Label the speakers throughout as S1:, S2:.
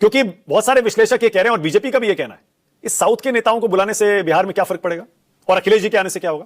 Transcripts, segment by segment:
S1: क्योंकि बहुत सारे विश्लेषक ये कह रहे हैं और बीजेपी का भी ये कहना है, इस साउथ के नेताओं को बुलाने से बिहार में क्या फर्क पड़ेगा और अखिलेश जी के आने से क्या होगा।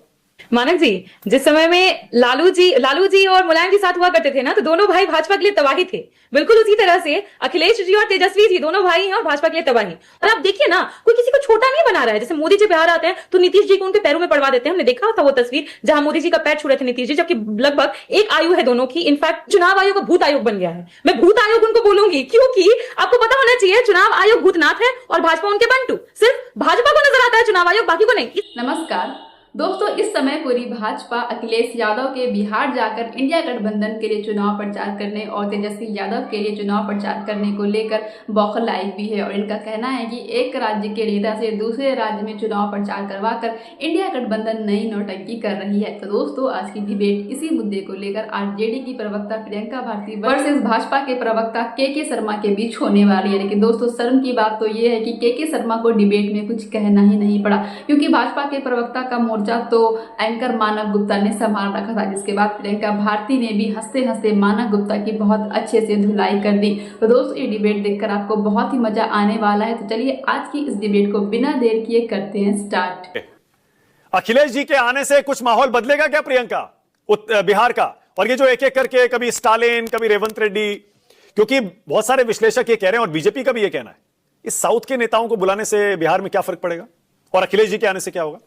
S2: मानक जी, जिस समय में लालू जी और मुलायम जी साथ हुआ करते थे ना, तो दोनों भाई भाजपा के लिए तबाही थे। बिल्कुल उसी तरह से अखिलेश जी और तेजस्वी जी दोनों भाई हैं और भाजपा के लिए तबाही। और आप देखिए ना, कोई किसी को छोटा नहीं बना रहा है। जैसे मोदी जी बिहार आते हैं तो नीतीश जी को उनके पैरों में पड़वा देते हैं। हमने देखा था वो तस्वीर जहां मोदी जी का पैर छू रहे थे नीतीश जी, जबकि लगभग एक आयु है दोनों की। इनफैक्ट चुनाव आयोग भूत आयोग बन गया है। मैं भूत आयोग उनको बोलूंगी क्योंकि आपको पता होना चाहिए चुनाव आयोग भूतनाथ है और भाजपा उनके बंटू। सिर्फ भाजपा को नजर आता है चुनाव आयोग, बाकी को नहीं।
S3: नमस्कार दोस्तों, इस समय पूरी भाजपा अखिलेश यादव के बिहार जाकर इंडिया गठबंधन के लिए चुनाव प्रचार करने और तेजस्वी यादव के लिए चुनाव प्रचार करने को लेकर बौखलाई भी है। और इनका कहना है कि एक राज्य के लीडर से दूसरे राज्य में चुनाव प्रचार करवाकर इंडिया गठबंधन नई नौटंकी कर रही है। तो दोस्तों, आज की डिबेट इसी मुद्दे को लेकर आरजेडी की प्रवक्ता प्रियंका भारती वर्सेस भाजपा के प्रवक्ता के शर्मा के बीच होने वाली है। लेकिन दोस्तों, शर्म की बात तो ये है कि के शर्मा को डिबेट में कुछ कहना ही नहीं पड़ा, क्योंकि भाजपा के प्रवक्ता का मोर्चा तो एंकर मानव गुप्ता ने संभाल रखा था, जिसके बाद प्रियंका भारती ने भी हंसते हंसते मानव गुप्ता की बहुत अच्छे से धुलाई कर दी। तो दोस्तों, ये डिबेट देखकर आपको बहुत ही मजा आने वाला है। तो चलिए आज की इस डिबेट को बिना देर किए करते हैं स्टार्ट।
S1: अखिलेश जी के आने से कुछ माहौल बदलेगा क्या प्रियंका बिहार का? और ये जो एक एक करके कभी स्टालिन कभी रेवंत रेड्डी, क्योंकि बहुत सारे विश्लेषक ये कह रहे हैं और बीजेपी का भी ये कहना है, इस साउथ के नेताओं को बुलाने से बिहार में क्या फर्क पड़ेगा और अखिलेश जी के आने से क्या होगा।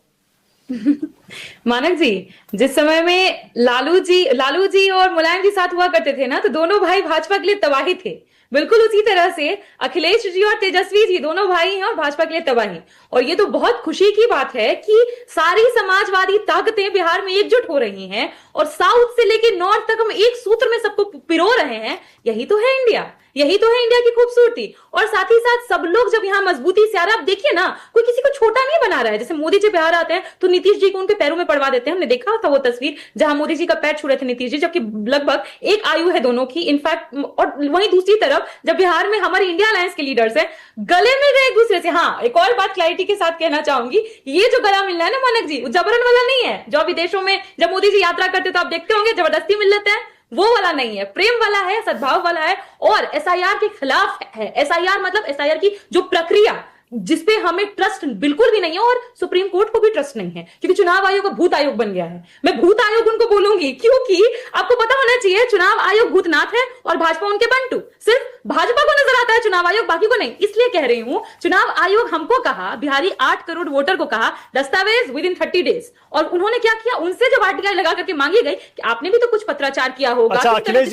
S2: मानक जी, जिस समय में लालू जी और मुलायम जी साथ हुआ करते थे ना, तो दोनों भाई भाजपा के लिए तबाही थे। बिल्कुल उसी तरह से अखिलेश जी और तेजस्वी जी दोनों भाई हैं और भाजपा के लिए तबाही। और ये तो बहुत खुशी की बात है कि सारी समाजवादी ताकतें बिहार में एकजुट हो रही हैं और साउथ से लेकर नॉर्थ तक हम एक सूत्र में सबको पिरो रहे हैं। यही तो है इंडिया, यही तो है इंडिया की खूबसूरती। और साथ ही साथ सब लोग जब यहाँ मजबूती से आ रहे हैं, आप देखिए ना, कोई किसी को छोटा नहीं बना रहा है। जैसे मोदी जी बिहार आते हैं तो नीतीश जी को उनके पैरों में पड़वा देते हैं। हमने देखा था वो तस्वीर जहां मोदी जी का पैर छू रहे थे नीतीश जी, जबकि लगभग एक आयु है दोनों की। इनफैक्ट और वहीं दूसरी तरफ जब बिहार में हमारे इंडिया अलायंस के लीडर्स हैं, गले मिल रहे एक दूसरे से। हाँ, एक और बात क्लैरिटी के साथ कहना चाहूंगी, ये जो गला मिलना है ना मानक जी, जबरन वाला नहीं है। जो विदेशों में जब मोदी जी यात्रा करते तो आप देखते होंगे जबरदस्ती मिल लेते हैं, वो वाला नहीं है। प्रेम वाला है, सद्भाव वाला है और एसआईआर के खिलाफ है। एसआईआर मतलब एसआईआर की जो प्रक्रिया, जिसपे हमें ट्रस्ट बिल्कुल भी नहीं है और सुप्रीम कोर्ट को भी ट्रस्ट नहीं है, क्योंकि चुनाव आयोग का भूत आयोग बन गया है। मैं भूत आयोग उनको बोलूंगी क्योंकि आपको पता होना चाहिए चुनाव आयोग भूतनाथ है और भाजपा उनके बंटू। सिर्फ भाजपा को नजर आता है चुनाव आयोग, बाकी को नहीं। इसलिए कह रही हूं, चुनाव आयोग हमको कहा, बिहारी 8 करोड़ वोटर को कहा दस्तावेज विद इन 30 डेज। और उन्होंने क्या किया, उनसे जब आरटीआई लगा करके मांगी गई कि आपने भी तो कुछ पत्राचार किया होगा।
S1: अच्छा, अखिलेश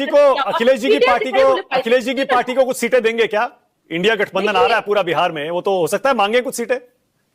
S1: जी की पार्टी को कुछ सीटें देंगे क्या? इंडिया गठबंधन आ रहा है पूरा बिहार में, वो तो हो सकता है मांगे कुछ सीटें,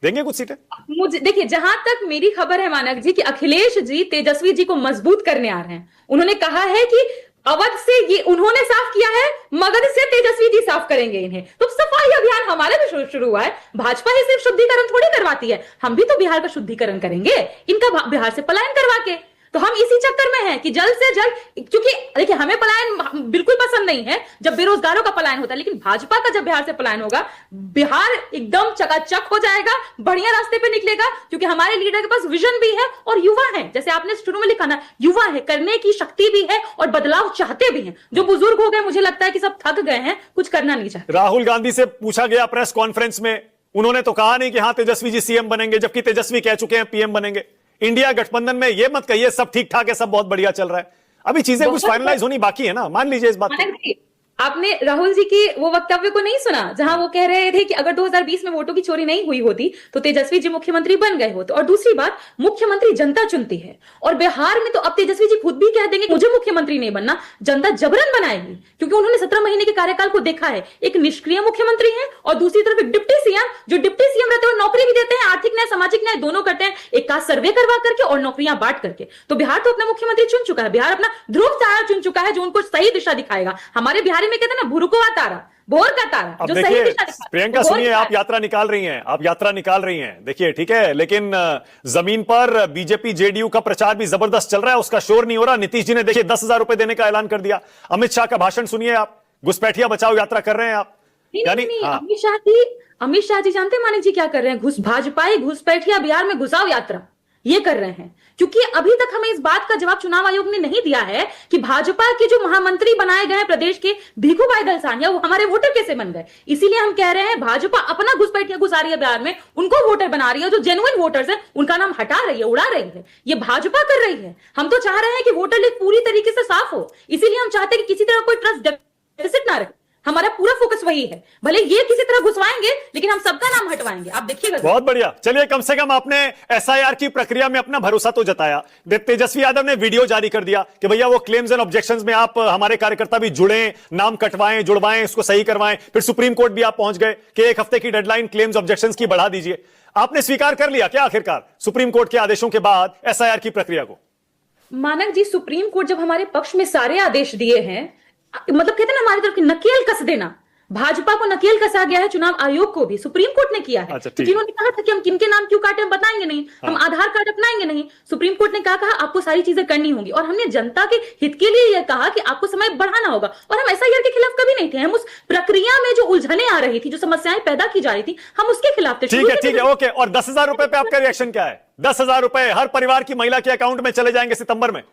S1: देंगे कुछ सीटें।
S2: मुझे देखिए, जहां तक मेरी खबर है मानक जी कि अखिलेश जी तेजस्वी जी को मजबूत करने आ रहे हैं। उन्होंने कहा है कि अवध से ये उन्होंने साफ किया है, मगध से तेजस्वी जी साफ करेंगे इन्हें। तो सफाई अभियान हमारे भी शुरू हुआ है। भाजपा ही सिर्फ शुद्धिकरण थोड़ी करवाती है, हम भी तो बिहार का शुद्धिकरण करेंगे, इनका बिहार से पलायन करवा के। तो हम इसी चक्कर में हैं कि जल्द से जल्द, क्योंकि देखिए हमें पलायन बिल्कुल पसंद नहीं है जब बेरोजगारों का पलायन होता है, लेकिन भाजपा का जब बिहार से पलायन होगा, बिहार एकदम चकाचक हो जाएगा, बढ़िया रास्ते पे निकलेगा। क्योंकि हमारे लीडर के पास विजन भी है और युवा है, जैसे आपने शुरू में लिखा ना, युवा है, करने की शक्ति भी है और बदलाव चाहते भी हैं। जो बुजुर्ग हो गए, मुझे लगता है कि सब थक गए हैं, कुछ करना नहीं चाहते।
S1: राहुल गांधी से पूछा गया प्रेस कॉन्फ्रेंस में, उन्होंने तो कहा नहीं कि हाँ तेजस्वी जी सीएम बनेंगे, जबकि तेजस्वी कह चुके हैं पीएम बनेंगे। इंडिया गठबंधन में ये मत कहिए सब ठीक ठाक है, सब बहुत बढ़िया चल रहा है, अभी चीजें कुछ फाइनलाइज होनी बाकी है ना, मान लीजिए इस बात को।
S2: आपने राहुल जी के वो वक्तव्य को नहीं सुना जहां वो कह रहे थे कि अगर 2020 में वोटों की चोरी नहीं हुई होती तो तेजस्वी जी मुख्यमंत्री बन गए होते। और दूसरी बात, मुख्यमंत्री जनता चुनती है और बिहार में तो अब तेजस्वी जी खुद भी कह देंगे मुझे मुख्यमंत्री नहीं बनना, जनता जबरन बनाएगी, क्योंकि उन्होंने 17 महीने के कार्यकाल को देखा है। एक निष्क्रिय मुख्यमंत्री है और दूसरी तरफ एक डिप्टी सीएम, जो डिप्टी सीएम रहते हैं नौकरी भी देते हैं, आर्थिक न्याय सामाजिक न्याय दोनों करते हैं, एक का सर्वे करवा करके और नौकरियां बांट करके। तो बिहार तो अपना मुख्यमंत्री चुन चुका है, बिहार अपना ध्रुव तारा चुन चुका है जो उनको सही दिशा दिखाएगा। हमारे बिहारी में कहते हैं ना, भुरुको तारा, भोर का तारा, जो सही दिशा दिखाता है।
S1: प्रियंका सुनिए, आप यात्रा निकाल रही हैं, देखिए ठीक है, लेकिन जमीन पर बीजेपी जेडीयू का प्रचार भी जबरदस्त चल रहा है, उसका शोर नहीं हो रहा। नीतीश जी ने देखिए 10,000 रुपए देने का ऐलान कर दिया। अमित शाह का भाषण सुनिए आप, घुसपैठिया बचाओ यात्रा कर रहे हैं आप।
S2: यानी अमित शाह जी जानते हैं मानिक जी क्या कर रहे हैं? भाजपाई घुसपैठिया बिहार में घुसाओ यात्रा। ये कर रहे हैं, क्योंकि अभी तक हमें इस बात का जवाब चुनाव आयोग ने नहीं दिया है कि भाजपा के जो महामंत्री बनाए गए प्रदेश के भीखू भाई दलसानिया वो हमारे वोटर कैसे बन गए। इसीलिए हम कह रहे हैं भाजपा अपना घुसपैठिया घुसा रही है बिहार में, उनको वोटर बना रही है, जो जेन्युइन वोटर्स है उनका नाम हटा रही है, उड़ा रही है, ये भाजपा कर रही है। हम तो चाह रहे हैं कि वोटर लिस्ट पूरी तरीके से साफ हो, इसीलिए हम चाहते हैं कि किसी तरह कोई ट्रस्ट डेफिसिट ना रहे। हमारा पूरा फोकस वही है, भले ये किसी तरह घुसवाएंगे लेकिन हम सबका नाम हटवाएंगे, आप देखिएगा।
S1: बहुत बढ़िया। चलिए, कम से कम आपने एसआईआर की प्रक्रिया में अपना भरोसा तो जताया। तेजस्वी यादव ने वीडियो जारी कर दिया कि भैया वो क्लेम्स एंड ऑब्जेक्शंस में आप हमारे कार्यकर्ता भी जुड़े, नाम कटवाएं, जुड़वाएं, इसको सही करवाएं। फिर सुप्रीम कोर्ट भी आप पहुंच गए कि 1 हफ्ते की डेडलाइन क्लेम्स ऑब्जेक्शंस की बढ़ा दीजिए। आपने स्वीकार कर लिया क्या आखिरकार सुप्रीम कोर्ट के आदेशों के बाद एसआईआर की प्रक्रिया को?
S2: मानक जी, सुप्रीम कोर्ट जब हमारे पक्ष में सारे आदेश दिए हैं, मतलब कहते हैं ना हमारी तरफ की नकेल कस देना, भाजपा को नकेल कसा गया है, चुनाव आयोग को भी सुप्रीम कोर्ट ने किया है। तो जिन्होंने कहा था कि हम किनके नाम क्यों काटे, हम बताएंगे नहीं, हम आधार कार्ड अपनाएंगे नहीं, सुप्रीम कोर्ट ने कहा आपको सारी चीजें करनी होंगी। और हमने जनता के हित के लिए यह कहा कि आपको समय बढ़ाना होगा, और हम एसआईआर के खिलाफ कभी नहीं थे। हम उस प्रक्रिया में जो उलझने आ रही थी, जो समस्याएं पैदा की जा रही थी, हम उसके खिलाफ थे।
S1: ठीक है, ओके। और 10,000 रुपए पे आपका रिएक्शन क्या है? 10,000 रुपए हर परिवार की महिला के अकाउंट में चले जाएंगे सितंबर में।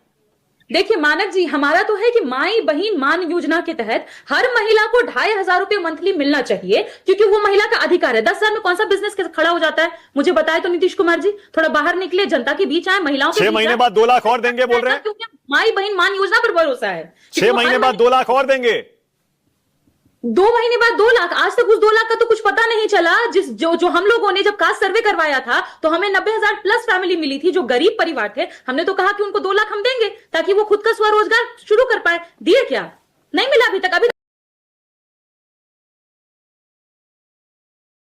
S2: देखिए मानक जी, हमारा तो है कि माई बहन मान योजना के तहत हर महिला को 2,500 रुपए मंथली मिलना चाहिए, क्योंकि वो महिला का अधिकार है। 10,000 में कौन सा बिजनेस खड़ा हो जाता है, मुझे बताए तो नीतीश कुमार जी। थोड़ा बाहर निकले, जनता के बीच आए, महिलाओं के
S1: 6 महीने बाद 2 लाख और देंगे बोल रहे हैं,
S2: क्योंकि माई बहन मान योजना पर भरोसा है।
S1: 6 महीने बाद 2 लाख और देंगे।
S2: 2 महीने बाद 2 लाख, आज तक उस 2 लाख का तो कुछ पता नहीं चला। जो हम लोगों ने जब कास्ट सर्वे करवाया था तो हमें 90,000 प्लस फैमिली मिली थी जो गरीब परिवार थे। हमने तो कहा कि उनको 2 लाख हम देंगे ताकि वो खुद का स्वरोजगार शुरू कर पाए। दिए क्या? नहीं मिला अभी तक।